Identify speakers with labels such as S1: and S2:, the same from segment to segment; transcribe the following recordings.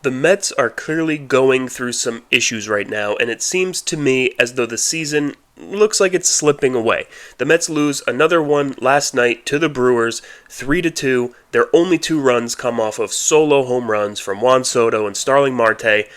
S1: The Mets are clearly going through some issues right now, and it seems to me as though the season looks like it's slipping away. The Mets lose another one last night to the Brewers, 3-2. Their only two runs come off of solo home runs from Juan Soto and Starling Marte.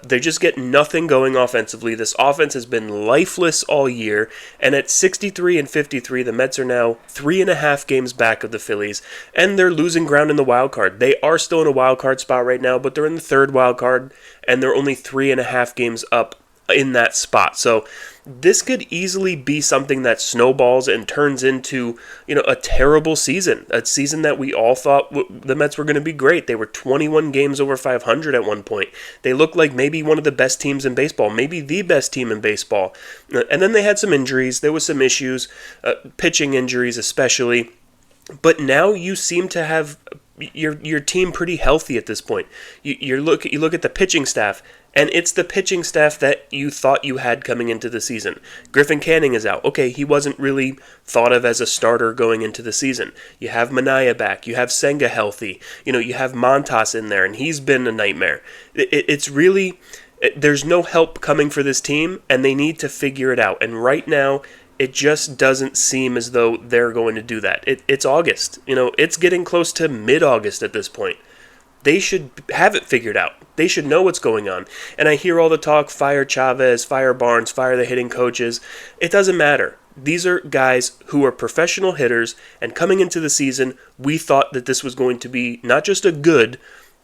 S1: They just get nothing going offensively. This offense has been lifeless all year, and at 63 and 53, the Mets are now 3.5 games back of the Phillies, and they're losing ground in the wild card. They are still in a wild card spot right now, but they're in the third wild card, and they're only 3.5 games up in that spot. So this could easily be something that snowballs and turns into, a terrible season. A season that we all thought the Mets were going to be great. They were 21 games over 500 at one point. They looked like maybe one of the best teams in baseball, maybe the best team in baseball. And then they had some injuries. There was some issues, pitching injuries especially. But now you seem to have your team pretty healthy at this point. You look at the pitching staff, and it's the pitching staff that you thought you had coming into the season. Griffin Canning is out. Okay, he wasn't really thought of as a starter going into the season. You have Manaea back. You have Senga healthy. You have Montas in there, and he's been a nightmare. It's really, there's no help coming for this team, and they need to figure it out. And right now, it just doesn't seem as though they're going to do that. It's August. It's getting close to mid-August at this point. They should have it figured out. They should know what's going on. And I hear all the talk, fire Chavez, fire Barnes, fire the hitting coaches. It doesn't matter. These are guys who are professional hitters, and coming into the season, we thought that this was going to be not just a good,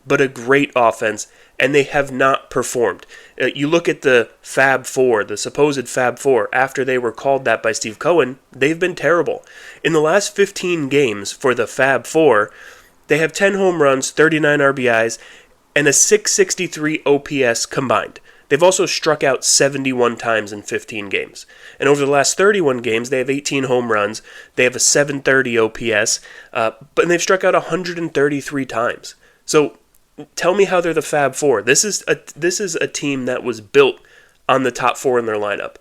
S1: but a great offense, and they have not performed. You look at the Fab Four, the supposed Fab Four, after they were called that by Steve Cohen, they've been terrible. In the last 15 games for the Fab Four, they have 10 home runs, 39 RBIs, and a 663 OPS combined. They've also struck out 71 times in 15 games. And over the last 31 games, they have 18 home runs. They have a 730 OPS, but they've struck out 133 times. So tell me how they're the Fab Four. This is a team that was built on the top four in their lineup.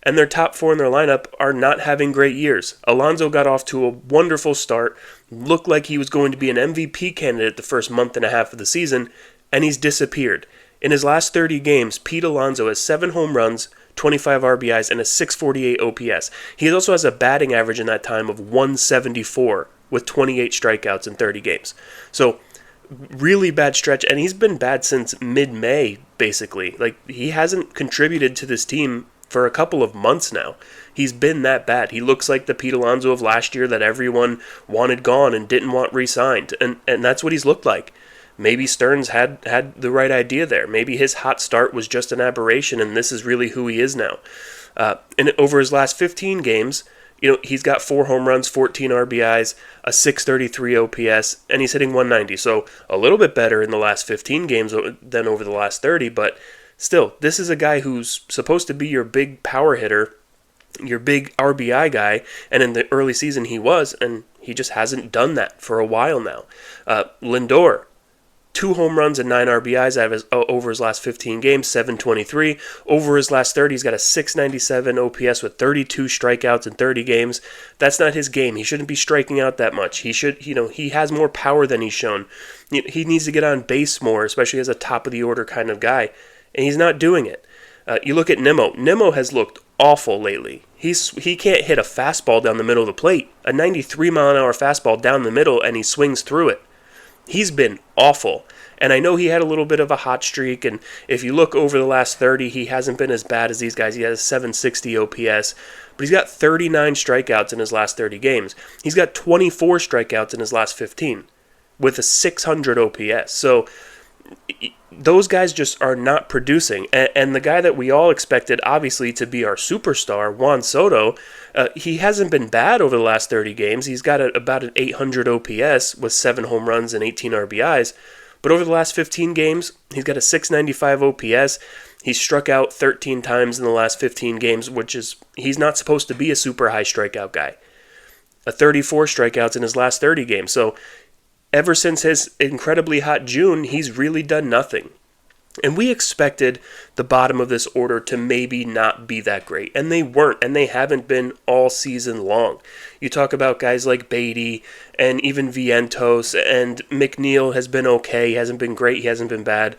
S1: And their top four in their lineup are not having great years. Alonso got off to a wonderful start, looked like he was going to be an MVP candidate the first month and a half of the season, and he's disappeared. In his last 30 games, Pete Alonso has 7 home runs, 25 RBIs, and a 648 OPS. He also has a batting average in that time of 174 with 28 strikeouts in 30 games. So, really bad stretch, and he's been bad since mid-May, basically. Like, he hasn't contributed to this team for a couple of months now. He's been that bad. He looks like the Pete Alonso of last year that everyone wanted gone and didn't want re-signed, and that's what he's looked like. Maybe Stearns had the right idea there. Maybe his hot start was just an aberration, and this is really who he is now. And over his last 15 games, he's got 4 home runs, 14 RBIs, a 633 OPS, and he's hitting 190. So a little bit better in the last 15 games than over the last 30, but still, this is a guy who's supposed to be your big power hitter, your big RBI guy, and in the early season he was, and he just hasn't done that for a while now. Lindor, 2 home runs and 9 RBIs over his last 15 games, 723. Over his last 30, he's got a 697 OPS with 32 strikeouts in 30 games. That's not his game. He shouldn't be striking out that much. He should, he has more power than he's shown. He needs to get on base more, especially as a top-of-the-order kind of guy, and he's not doing it. You look at Nimmo. Nimmo has looked awful lately. He can't hit a fastball down the middle of the plate. A 93-mile-an-hour fastball down the middle, and he swings through it. He's been awful. And I know he had a little bit of a hot streak, and if you look over the last 30, he hasn't been as bad as these guys. He has a 760 OPS, but he's got 39 strikeouts in his last 30 games. He's got 24 strikeouts in his last 15 with a 600 OPS. So those guys just are not producing. And the guy that we all expected, obviously, to be our superstar, Juan Soto, he hasn't been bad over the last 30 games. He's got about an 800 OPS with 7 home runs and 18 RBIs. But over the last 15 games, he's got a 695 OPS. He's struck out 13 times in the last 15 games, which is, he's not supposed to be a super high strikeout guy. A 34 strikeouts in his last 30 games. So ever since his incredibly hot June, he's really done nothing. And we expected the bottom of this order to maybe not be that great. And they weren't, and they haven't been all season long. You talk about guys like Beatty and even Vientos, and McNeil has been okay. He hasn't been great. He hasn't been bad.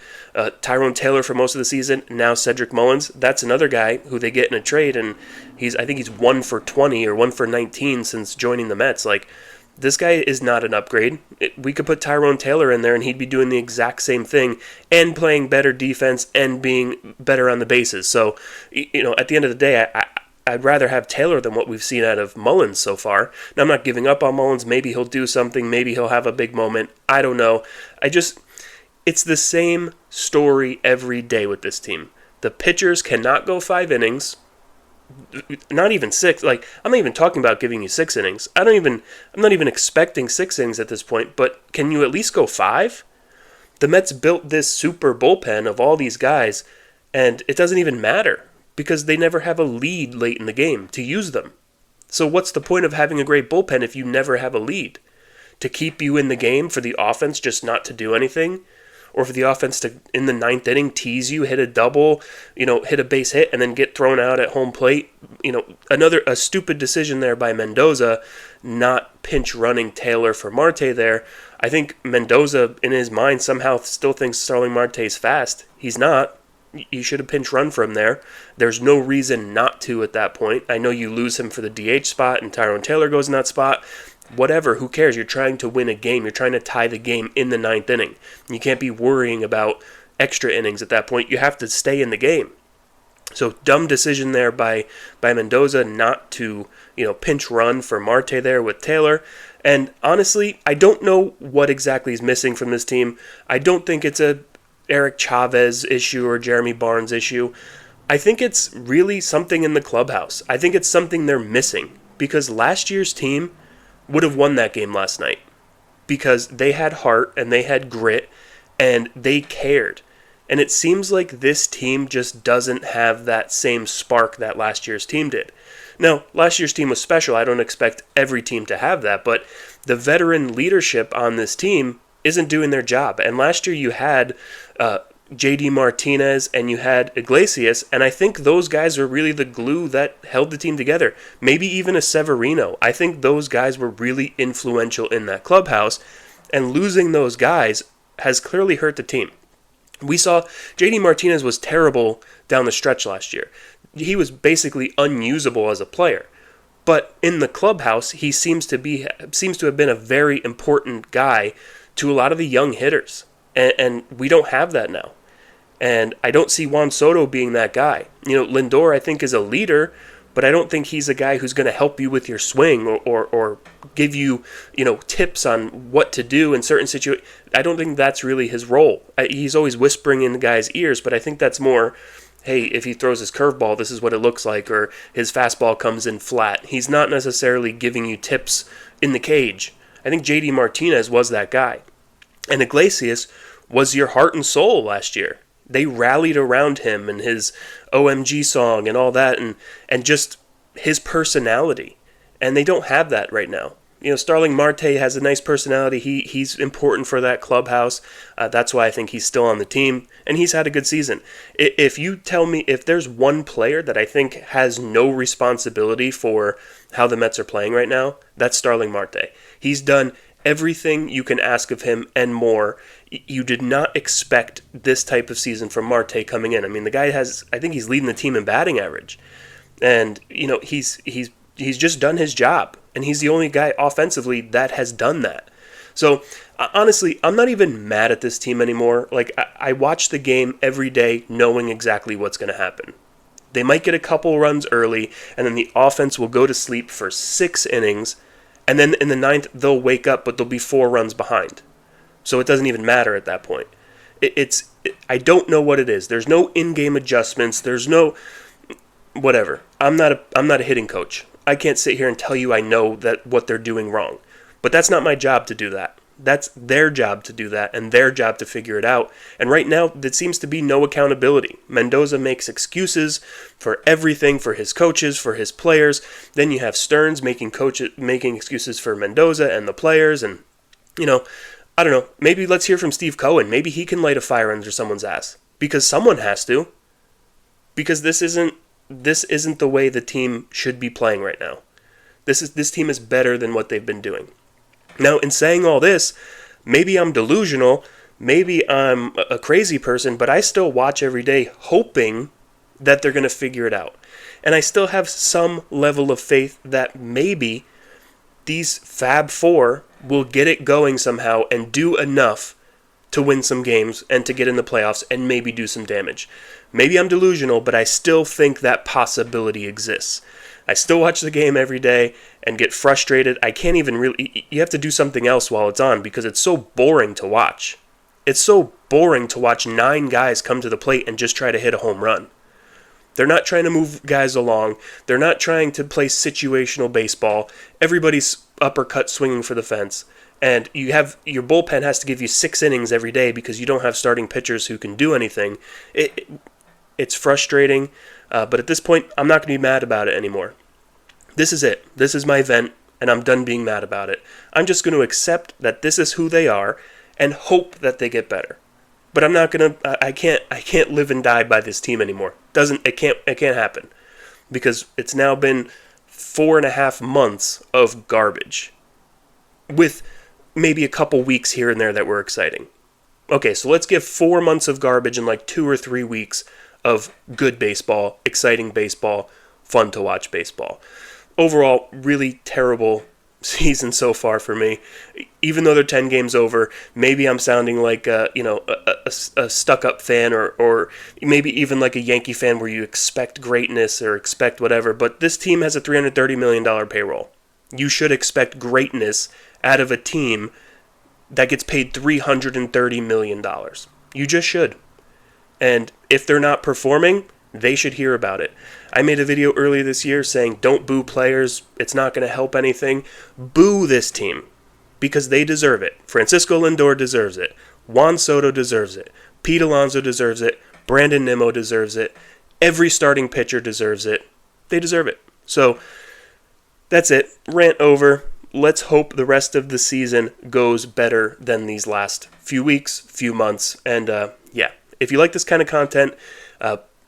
S1: Tyrone Taylor for most of the season. Now Cedric Mullins. That's another guy who they get in a trade, and I think he's 1 for 20 or 1 for 19 since joining the Mets. Like, this guy is not an upgrade. We could put Tyrone Taylor in there and he'd be doing the exact same thing and playing better defense and being better on the bases. So, at the end of the day, I'd rather have Taylor than what we've seen out of Mullins so far. Now, I'm not giving up on Mullins. Maybe he'll do something. Maybe he'll have a big moment. I don't know. It's the same story every day with this team. The pitchers cannot go 5 innings. Not even 6. Like, I'm not even talking about giving you 6 innings. I'm not even expecting 6 innings at this point, but can you at least go 5? The Mets built this super bullpen of all these guys, and it doesn't even matter because they never have a lead late in the game to use them. So what's the point of having a great bullpen if you never have a lead? To keep you in the game, for the offense just not to do anything? Or for the offense to, in the 9th inning, tease you, hit a double, hit a base hit, and then get thrown out at home plate. A stupid decision there by Mendoza, not pinch running Taylor for Marte there. I think Mendoza, in his mind, somehow still thinks Starling Marte's fast. He's not. You should have pinch run from there. There's no reason not to at that point. I know you lose him for the DH spot, and Tyrone Taylor goes in that spot. Whatever, who cares? You're trying to win a game. You're trying to tie the game in the 9th inning. You can't be worrying about extra innings at that point. You have to stay in the game. So dumb decision there by Mendoza not to, pinch run for Marte there with Taylor. And honestly, I don't know what exactly is missing from this team. I don't think it's a Eric Chavez issue or Jeremy Barnes issue. I think it's really something in the clubhouse. I think it's something they're missing because last year's team would have won that game last night because they had heart and they had grit and they cared. And it seems like this team just doesn't have that same spark that last year's team did. Now, last year's team was special. I don't expect every team to have that, but the veteran leadership on this team isn't doing their job. And last year you had JD Martinez and you had Iglesias, and I think those guys were really the glue that held the team together. Maybe even a Severino. I think those guys were really influential in that clubhouse, and losing those guys has clearly hurt the team. We saw JD Martinez was terrible down the stretch last year. He was basically unusable as a player. But in the clubhouse, he seems to have been a very important guy to a lot of the young hitters. And we don't have that now. And I don't see Juan Soto being that guy. Lindor, I think, is a leader, but I don't think he's a guy who's going to help you with your swing or give you, tips on what to do in certain situations. I don't think that's really his role. He's always whispering in the guy's ears, but I think that's more, hey, if he throws his curveball, this is what it looks like, or his fastball comes in flat. He's not necessarily giving you tips in the cage. I think JD Martinez was that guy. And Iglesias was your heart and soul last year. They rallied around him and his OMG song and all that and just his personality. And they don't have that right now. Starling Marte has a nice personality. He's important for that clubhouse. That's why I think he's still on the team. And he's had a good season. If you tell me if there's one player that I think has no responsibility for how the Mets are playing right now, that's Starling Marte. He's done everything you can ask of him and more. You did not expect this type of season from Marte coming in. I mean, the guy I think he's leading the team in batting average. And, he's just done his job. And he's the only guy offensively that has done that. So, honestly, I'm not even mad at this team anymore. Like, I watch the game every day knowing exactly what's going to happen. They might get a couple runs early, and then the offense will go to sleep for 6 innings, and then in the 9th, they'll wake up, but they'll be 4 runs behind. So it doesn't even matter at that point. I don't know what it is. There's no in-game adjustments. There's no whatever. I'm not a hitting coach. I can't sit here and tell you I know that what they're doing wrong. But that's not my job to do that. That's their job to do that and their job to figure it out. And right now, there seems to be no accountability. Mendoza makes excuses for everything, for his coaches, for his players. Then you have Stearns making excuses for Mendoza and the players. And, I don't know. Maybe let's hear from Steve Cohen. Maybe he can light a fire under someone's ass. because someone has to. Because this isn't the way the team should be playing right now. This team is better than what they've been doing. Now, in saying all this, maybe I'm delusional, maybe I'm a crazy person, but I still watch every day hoping that they're going to figure it out. And I still have some level of faith that maybe these Fab Four will get it going somehow and do enough to win some games and to get in the playoffs and maybe do some damage. Maybe I'm delusional, but I still think that possibility exists. I still watch the game every day and get frustrated. I can't even really... You have to do something else while it's on because it's so boring to watch. It's so boring to watch 9 guys come to the plate and just try to hit a home run. They're not trying to move guys along. They're not trying to play situational baseball. Everybody's uppercut swinging for the fence. And you have your bullpen has to give you 6 innings every day because you don't have starting pitchers who can do anything. It's frustrating, but at this point, I'm not going to be mad about it anymore. This is it. This is my vent, and I'm done being mad about it. I'm just going to accept that this is who they are and hope that they get better. But I'm not going to. I can't live and die by this team anymore. It can't happen because it's now been 4.5 months of garbage, with maybe a couple weeks here and there that were exciting. Okay, so let's give 4 months of garbage and like 2 or 3 weeks of good baseball, exciting baseball, fun to watch baseball. Overall, really terrible season so far for me. Even though they're 10 games over, maybe I'm sounding like a stuck-up fan or maybe even like a Yankee fan where you expect greatness or expect whatever, but this team has a $330 million payroll. You should expect greatness out of a team that gets paid $330 million. You just should. And if they're not performing, they should hear about it. I made a video earlier this year saying don't boo players. It's not going to help anything. Boo this team because they deserve it. Francisco Lindor deserves it. Juan Soto deserves it. Pete Alonso deserves it. Brandon Nimmo deserves it. Every starting pitcher deserves it. They deserve it. So that's it. Rant over. Let's hope the rest of the season goes better than these last few weeks, few months. And if you like this kind of content,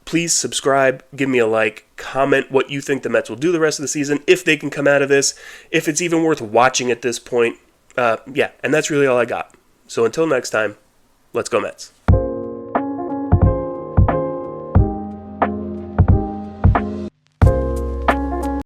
S1: please subscribe, give me a like, comment what you think the Mets will do the rest of the season, if they can come out of this, if it's even worth watching at this point. And that's really all I got. So until next time, let's go Mets.